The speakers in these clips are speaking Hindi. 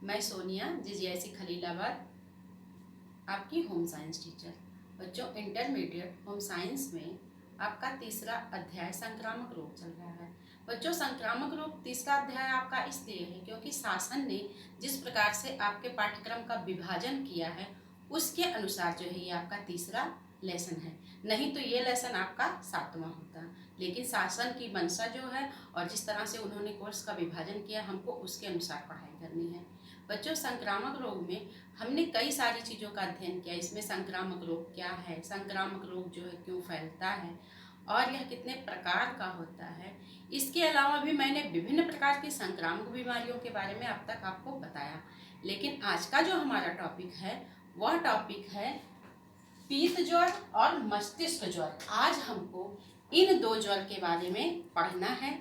मैं सोनिया जीजीआईसी खलीलाबाद आपकी होम साइंस टीचर। बच्चों, इंटरमीडिएट होम साइंस में आपका तीसरा अध्याय संक्रामक रोग चल रहा है। बच्चों, संक्रामक रोग तीसरा अध्याय आपका इसलिए है क्योंकि शासन ने जिस प्रकार से आपके पाठ्यक्रम का विभाजन किया है उसके अनुसार जो है ये आपका तीसरा लेसन है। नहीं तो ये लेसन आपका 7वां होता, लेकिन शासन की मंशा जो है और जिस तरह से उन्होंने कोर्स का विभाजन किया हमको उसके अनुसार पढ़ाई करनी है। बच्चों, संक्रामक रोग में हमने कई सारी चीज़ों का अध्ययन किया। इसमें संक्रामक रोग क्या है, संक्रामक रोग जो है क्यों फैलता है और यह कितने प्रकार का होता है। इसके अलावा भी मैंने विभिन्न प्रकार की संक्रामक बीमारियों के बारे में अब तक आपको बताया, लेकिन आज का जो हमारा टॉपिक है वह टॉपिक है पीत ज्वर और मस्तिष्क ज्वर। आज हमको इन दो ज्वर के बारे में पढ़ना है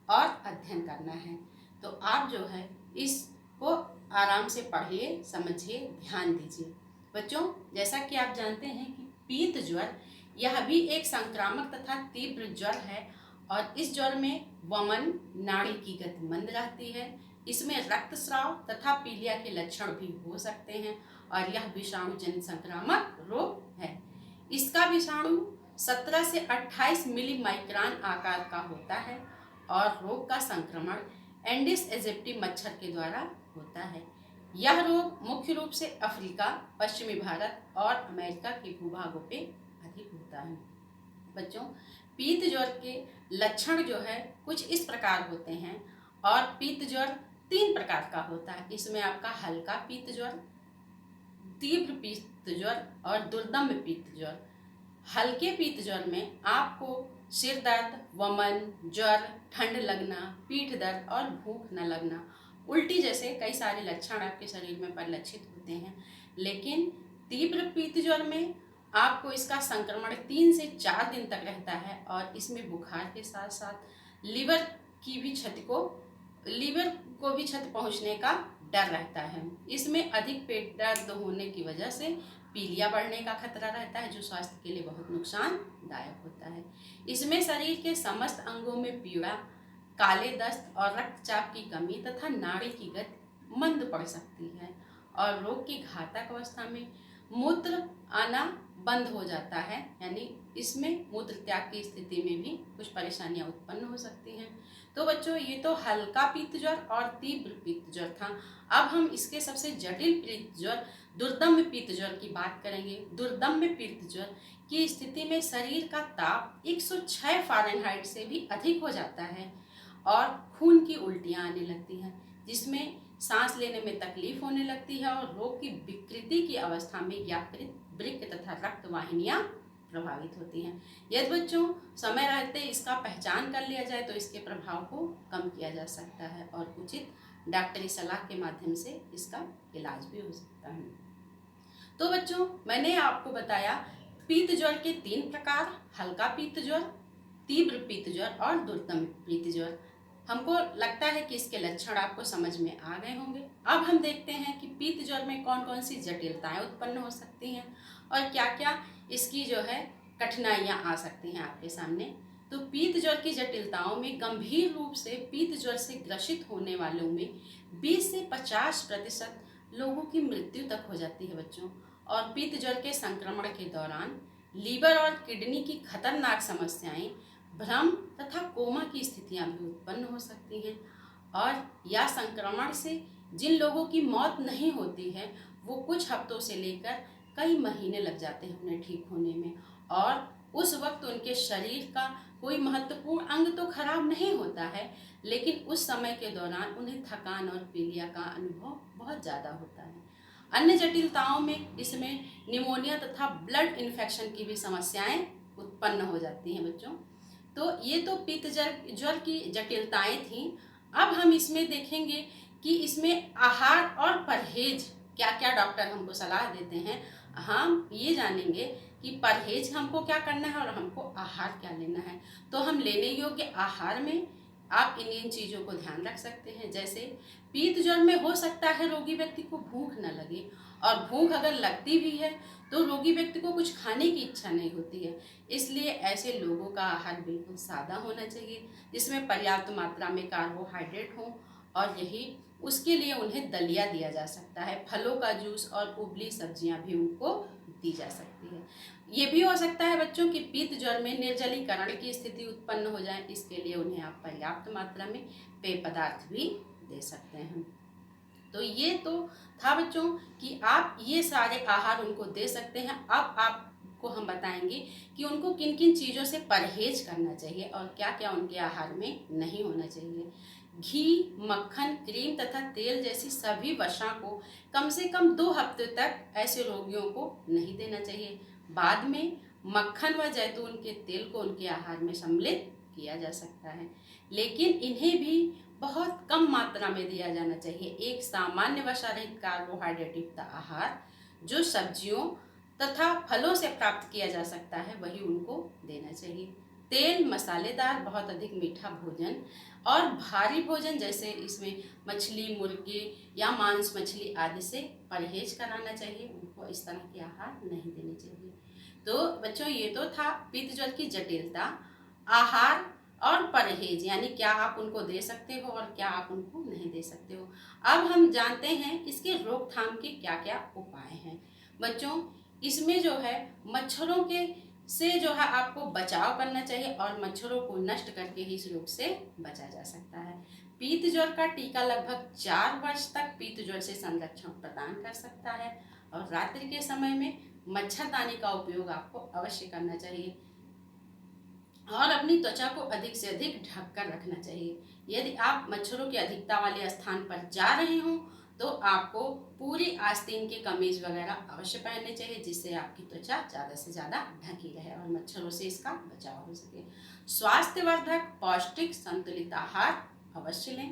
और अध्ययन करना है। तो आप जो है इसको आराम से पढ़िए, समझिए, ध्यान दीजिए। बच्चों, जैसा कि आप जानते हैं कि पीत ज्वर यह भी एक संक्रामक तथा तीव्र ज्वर है और इस ज्वर में वमन, नाड़ी की गति मंद रहती है। इसमें रक्तस्राव तथा पीलिया के लक्षण भी हो सकते हैं और यह विषाणु जनित संक्रामक रोग है। इसका विषाणु 17 से 28 मिली माइक्रोन आकार का होता है और रोग का संक्रमण एंडिस एजिप्टी मच्छर के द्वारा होता है। यह रोग मुख्य रूप से अफ्रीका, पश्चिमी भारत और अमेरिका के भूभागों पे अधिक होता है। बच्चों, पीत ज्वर के लक्षण जो है कुछ इस प्रकार होते हैं और पीत ज्वर 3 प्रकार का होता है। इसमें आपका हल्का पीत ज्वर, तीव्र पीत ज्वर और दुर्दम्य पीत ज्वर। हल्के पीत ज्वर में आपको सिर दर्द, वमन, ज्वर, ठंड लगना, पीठ दर्द और भूख न लगना, उल्टी जैसे कई सारे लक्षण आपके शरीर में परिलक्षित होते हैं। लेकिन तीव्र पीत ज्वर में आपको इसका संक्रमण 3 से 4 दिन तक रहता है और इसमें बुखार के साथ साथ लीवर को भी क्षति पहुंचने का डर रहता है। इसमें अधिक पेट दर्द होने की वजह से पीलिया बढ़ने का खतरा रहता है जो स्वास्थ्य के लिए बहुत नुकसानदायक होता है। इसमें शरीर के समस्त अंगों में पीड़ा, काले दस्त और रक्तचाप की कमी तथा नाड़ी की गति मंद पड़ सकती है और रोग की घातक अवस्था में मूत्र आना बंद हो जाता है, यानी इसमें मूत्र त्याग की स्थिति में भी कुछ परेशानियां उत्पन्न हो सकती हैं। तो बच्चों, ये तो हल्का पीत ज्वर और तीव्र पीत ज्वर था। अब हम इसके सबसे जटिल पीत ज्वर दुर्दम्य पीत ज्वर की बात करेंगे। दुर्दम्य पीत ज्वर की स्थिति में शरीर का ताप 106 फ़ारेनहाइट से भी अधिक हो जाता है और खून की उल्टियां आने लगती हैं, जिसमें सांस लेने में तकलीफ होने लगती है और रोग की विकृति की अवस्था में यकृत, वृक्क तथा रक्त वाहिनियां प्रभावित होती हैं। यदि बच्चों समय रहते इसका पहचान कर लिया जाए तो इसके प्रभाव को कम किया जा सकता है और उचित डॉक्टरी सलाह के माध्यम से इसका इलाज भी हो सकता है। तो बच्चों, मैंने आपको बताया पीत ज्वर के 3 प्रकार, हल्का पीत ज्वर, तीव्र पीत ज्वर और दुर्दम्य पीत ज्वर। हमको लगता है कि इसके लक्षण आपको समझ में आ गए होंगे। अब हम देखते हैं कि पीत ज्वर में कौन कौन सी जटिलताएं उत्पन्न हो सकती हैं और क्या क्या इसकी जो है कठिनाइयां आ सकती हैं आपके सामने। तो पीत ज्वर की जटिलताओं में गंभीर रूप से पीत ज्वर से ग्रसित होने वालों में 20 से 50% लोगों की मृत्यु तक हो जाती है बच्चों। और पीत ज्वर के संक्रमण के दौरान लीवर और किडनी की खतरनाक समस्याएं, भ्रम तथा कोमा की स्थितियां भी उत्पन्न हो सकती हैं। और या संक्रमण से जिन लोगों की मौत नहीं होती है वो कुछ हफ्तों से लेकर कई महीने लग जाते हैं उन्हें ठीक होने में और उस वक्त उनके शरीर का कोई महत्वपूर्ण अंग तो खराब नहीं होता है, लेकिन उस समय के दौरान उन्हें थकान और पीलिया का अनुभव बहुत ज़्यादा होता है। अन्य जटिलताओं में इसमें निमोनिया तथा ब्लड इन्फेक्शन की भी समस्याएं उत्पन्न हो जाती हैं बच्चों। तो ये तो पीत ज्वर की जटिलताएं थीं। अब हम इसमें देखेंगे कि इसमें आहार और परहेज क्या क्या डॉक्टर हमको सलाह देते हैं। हम ये जानेंगे कि परहेज हमको क्या करना है और हमको आहार क्या लेना है। तो हम लेने योग्य आहार में आप इन चीज़ों को ध्यान रख सकते हैं। जैसे पीत ज्वर में हो सकता है रोगी व्यक्ति को भूख न लगे और भूख अगर लगती भी है तो रोगी व्यक्ति को कुछ खाने की इच्छा नहीं होती है। इसलिए ऐसे लोगों का आहार बिल्कुल सादा होना चाहिए जिसमें पर्याप्त मात्रा में कार्बोहाइड्रेट हो और यही उसके लिए उन्हें दलिया दिया जा सकता है। फलों का जूस और उबली सब्जियां भी उनको दी जा सकती है। ये भी हो सकता है बच्चों की पीत ज्वर में निर्जलीकरण की स्थिति उत्पन्न हो जाए, इसके लिए उन्हें आप पर्याप्त मात्रा में पेय पदार्थ भी दे सकते हैं। तो ये तो था बच्चों कि आप ये सारे आहार उनको दे सकते हैं। अब आपको हम बताएंगे कि उनको किन किन चीज़ों से परहेज करना चाहिए और क्या क्या उनके आहार में नहीं होना चाहिए। घी, मक्खन, क्रीम तथा तेल जैसी सभी वसा को कम से कम 2 हफ्ते तक ऐसे रोगियों को नहीं देना चाहिए। बाद में मक्खन व जैतून के तेल को उनके आहार में सम्मिलित किया जा सकता है, लेकिन इन्हें भी बहुत कम मात्रा में दिया जाना चाहिए। एक सामान्य वसा रहित कार्बोहाइड्रेट युक्त आहार जो सब्जियों तथा फलों से प्राप्त किया जा सकता है वही उनको देना चाहिए। तेल, मसालेदार, बहुत अधिक मीठा भोजन और भारी भोजन जैसे इसमें मछली, मुर्गी या मांस मछली आदि से परहेज कराना चाहिए। उनको इस तरह के आहार नहीं देने चाहिए। तो बच्चों ये तो था पित्त ज्वर की जटिलता, आहार और परहेज, यानी क्या आप उनको दे सकते हो और क्या आप उनको नहीं दे सकते हो। अब हम जानते हैं इसके रोकथाम के क्या क्या उपाय हैं। बच्चों इसमें जो है मच्छरों के से जो है आपको बचाव करना चाहिए और मच्छरों को नष्ट करके ही इस रोग से बचा जा सकता है। पीत ज्वर का टीका लगभग 4 वर्ष तक पीत ज्वर से संरक्षण प्रदान कर सकता है और रात्रि के समय में मच्छरदानी का उपयोग आपको अवश्य करना चाहिए और अपनी त्वचा को अधिक से अधिक ढक कर रखना चाहिए। यदि आप मच्छरों की अधिकता वाले स्थान पर जा रहे हो तो आपको पूरी आस्तीन के कमीज वगैरह अवश्य पहनने चाहिए, जिससे आपकी त्वचा ज़्यादा से ज़्यादा ढकी रहे और मच्छरों से इसका बचाव हो सके। स्वास्थ्यवर्धक पौष्टिक संतुलित आहार अवश्य लें।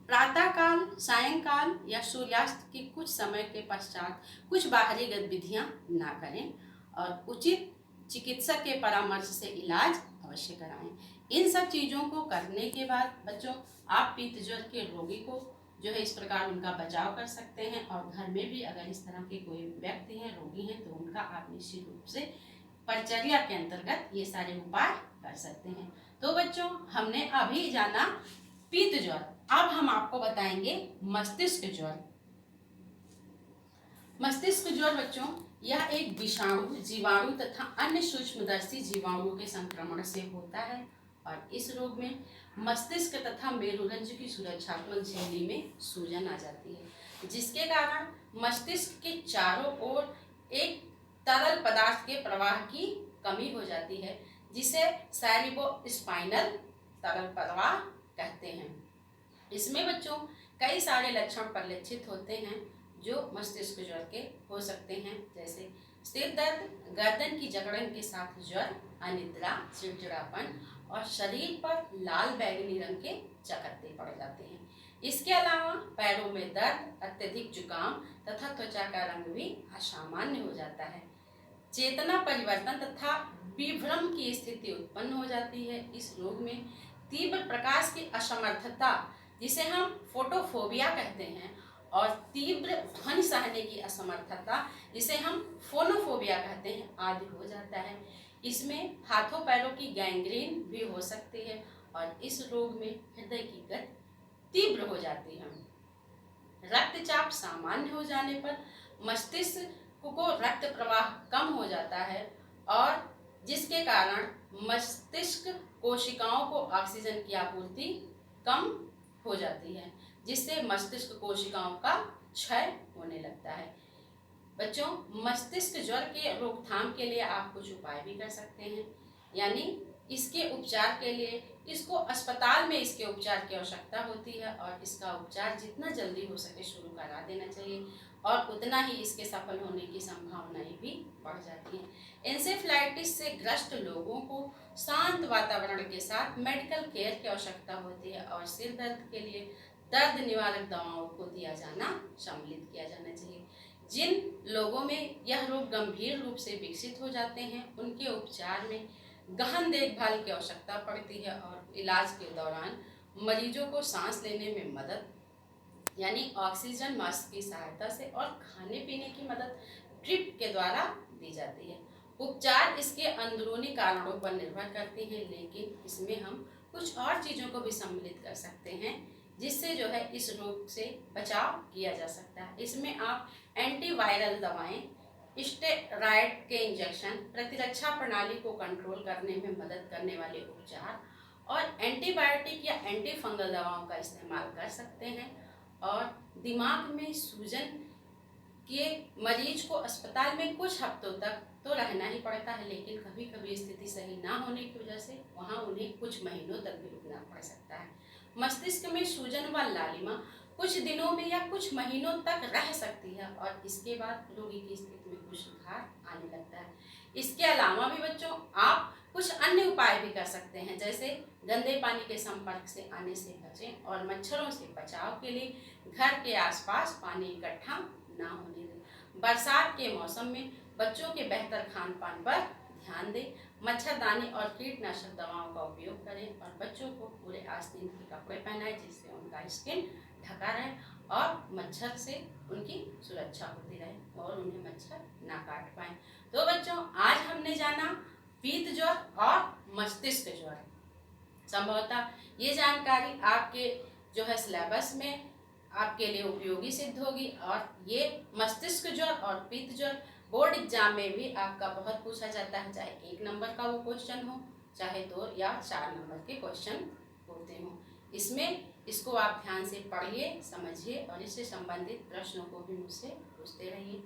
प्रातःकाल, सायंकाल या सूर्यास्त के कुछ समय के पश्चात कुछ बाहरी गतिविधियां ना करें और उचित चिकित्सक के परामर्श से इलाज अवश्य कराएं। इन सब चीज़ों को करने के बाद बच्चों आप पीत ज्वर के रोगी को जो है इस प्रकार उनका बचाव कर सकते हैं और घर में भी अगर इस तरह के कोई व्यक्ति हैं, रोगी हैं, तो उनका आप निश्चित रूप से परिचर्या के अंतर्गत ये सारे उपाय कर सकते हैं। तो बच्चों हमने अभी जाना पीत ज्वर, अब हम आपको बताएंगे मस्तिष्क ज्वर। मस्तिष्क ज्वर बच्चों यह एक विषाणु, जीवाणु तथा अन्य सूक्ष्मदर्शी जीवाणुओं के संक्रमण से होता है और इस रोग में मस्तिष्क तथा मेरुरज्ज की सुरक्षात्मक झिल्ली में सूजन आ जाती है, जिसके कारण मस्तिष्क के चारों ओर एक तरल पदार्थ के प्रवाह की कमी हो जाती है, जिसे सेरिब्रोस्पाइनल तरल प्रवाह कहते हैं। इसमें बच्चों कई सारे लक्षण परिलक्षित होते हैं जो मस्तिष्क ज्वर के हो सकते हैं, जैसे सिर दर्द, गर्दन की जकड़न के साथ ज्वर, अनिद्रा, चिड़चिड़ापन और शरीर पर लाल बैगनी रंग के चकत्ते पड़ जाते हैं। इसके अलावा पैरों में दर्द, अत्यधिक जुकाम तथा त्वचा का रंग भी असामान्य हो जाता है। चेतना परिवर्तन तथा विभ्रम की स्थिति उत्पन्न हो जाती है। इस रोग में तीव्र प्रकाश की असमर्थता, जिसे हम फोटोफोबिया कहते हैं, और तीव्र ध्वनि सहने की असमर्थता, जिसे हम फोनोफोबिया कहते हैं, आदि हो जाता है। इसमें हाथों पैरों की गैंग्रीन भी हो सकती है और इस रोग में हृदय की गति तीव्र हो जाती है। रक्तचाप सामान्य हो जाने पर मस्तिष्क को रक्त प्रवाह कम हो जाता है और जिसके कारण मस्तिष्क कोशिकाओं को ऑक्सीजन की आपूर्ति कम हो जाती है, जिससे मस्तिष्क कोशिकाओं का क्षय होने लगता है। बच्चों मस्तिष्क ज्वर के रोकथाम के लिए आप कुछ उपाय भी कर सकते हैं, यानी इसके उपचार के लिए इसको अस्पताल में इसके उपचार की आवश्यकता होती है और इसका उपचार जितना जल्दी हो सके शुरू करा देना चाहिए और उतना ही इसके सफल होने की संभावनाएं भी बढ़ जाती हैं। एन्सेफेलाइटिस से ग्रस्त लोगों को शांत वातावरण के साथ मेडिकल केयर की आवश्यकता होती है और सिर दर्द के लिए दर्द निवारक दवाओं को दिया जाना सम्मिलित किया जाना चाहिए। जिन लोगों में यह रोग गंभीर रूप से विकसित हो जाते हैं उनके उपचार में गहन देखभाल की आवश्यकता पड़ती है और इलाज के दौरान मरीजों को सांस लेने में मदद, यानी ऑक्सीजन मास्क की सहायता से, और खाने पीने की मदद ड्रिप के द्वारा दी जाती है। उपचार इसके अंदरूनी कारणों पर निर्भर करते हैं, लेकिन इसमें हम कुछ और चीज़ों को भी सम्मिलित कर सकते हैं, जिससे जो है इस रोग से बचाव किया जा सकता है। इसमें आप एंटीवायरल दवाएं, स्टेरॉयड के इंजेक्शन, प्रतिरक्षा प्रणाली को कंट्रोल करने में मदद करने वाले उपचार और एंटीबायोटिक या एंटी फंगल दवाओं का इस्तेमाल कर सकते हैं। और दिमाग में सूजन के मरीज को अस्पताल में कुछ हफ्तों तक तो रहना ही पड़ता है, लेकिन कभी कभी स्थिति सही ना होने की वजह से वहाँ उन्हें कुछ महीनों तक भी रुकना पड़ सकता है। मस्तिष्क में सूजन व लालिमा कुछ दिनों में या कुछ महीनों तक रह सकती है और इसके बाद रोगी की स्थिति में कुछ सुधार आने लगता है। इसके अलावा भी बच्चों आप कुछ अन्य उपाय भी कर सकते हैं, जैसे गंदे पानी के संपर्क से आने से बचें और मच्छरों से बचाव के लिए घर के आसपास पानी इकट्ठा ना होने दें। बरसात के मौसम में बच्चों के बेहतर खान पान पर ध्यान दें। मच्छरदानी और कीटनाशक दवाओं का उपयोग करें और बच्चों को पूरे आस्तीन के कपड़े पहनाएं जिससे उनका स्किन ढका रहे और मच्छर से उनकी सुरक्षा होती रहे और उन्हें मच्छर ना काट पाए। तो बच्चों, आज हमने जाना पीत ज्वर और मस्तिष्क ज्वर। संभवतः ये जानकारी आपके जो है सिलेबस में आपके लिए उपयोगी सिद्ध होगी और ये मस्तिष्क ज्वर और पीत ज्वर बोर्ड एग्जाम में भी आपका बहुत पूछा जाता है, चाहे 1 नंबर का वो क्वेश्चन हो, चाहे 2 या 4 नंबर के क्वेश्चन होते हों। इसको आप ध्यान से पढ़िए, समझिए और इससे संबंधित प्रश्नों को भी मुझसे पूछते रहिए।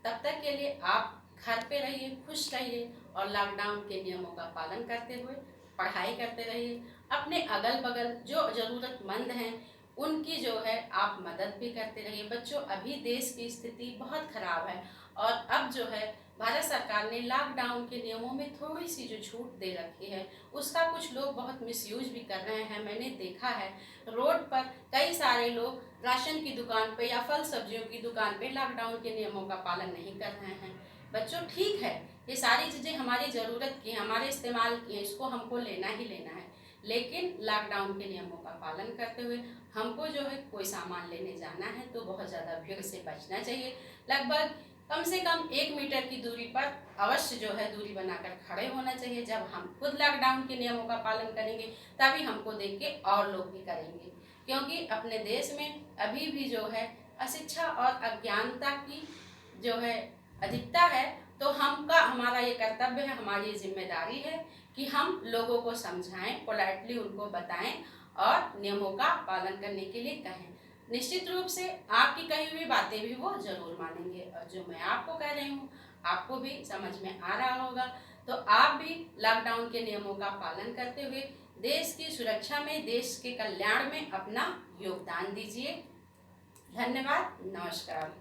तब तक के लिए आप घर पे रहिए, खुश रहिए और लॉकडाउन के नियमों का पालन करते हुए पढ़ाई करते रहिए। अपने अगल बगल जो ज़रूरतमंद हैं उनकी जो है आप मदद भी करते रहिए। बच्चों, अभी देश की स्थिति बहुत खराब है और अब जो है भारत सरकार ने लॉकडाउन के नियमों में थोड़ी सी जो छूट दे रखी है उसका कुछ लोग बहुत मिसयूज भी कर रहे हैं। मैंने देखा है रोड पर कई सारे लोग राशन की दुकान पे या फल सब्जियों की दुकान पे लॉकडाउन के नियमों का पालन नहीं कर रहे हैं। बच्चों, ठीक है, ये सारी चीज़ें हमारी ज़रूरत की, हमारे इस्तेमाल की, इसको हमको लेना ही लेना है, लेकिन लॉकडाउन के नियमों का पालन करते हुए हमको जो है कोई सामान लेने जाना है तो बहुत ज़्यादा भीड़ से बचना चाहिए। लगभग कम से कम 1 मीटर की दूरी पर अवश्य जो है दूरी बनाकर खड़े होना चाहिए। जब हम खुद लॉकडाउन के नियमों का पालन करेंगे तभी हमको देख के और लोग भी करेंगे, क्योंकि अपने देश में अभी भी जो है अशिक्षा और अज्ञानता की जो है अधिकता है। तो हमारा ये कर्तव्य है, हमारी ये जिम्मेदारी है कि हम लोगों को समझाएं, पोलाइटली उनको बताएं और नियमों का पालन करने के लिए कहें। निश्चित रूप से आपकी कही हुई बातें भी वो जरूर मानेंगे और जो मैं आपको कह रही हूँ आपको भी समझ में आ रहा होगा। तो आप भी लॉकडाउन के नियमों का पालन करते हुए देश की सुरक्षा में, देश के कल्याण में अपना योगदान दीजिए। धन्यवाद, नमस्कार।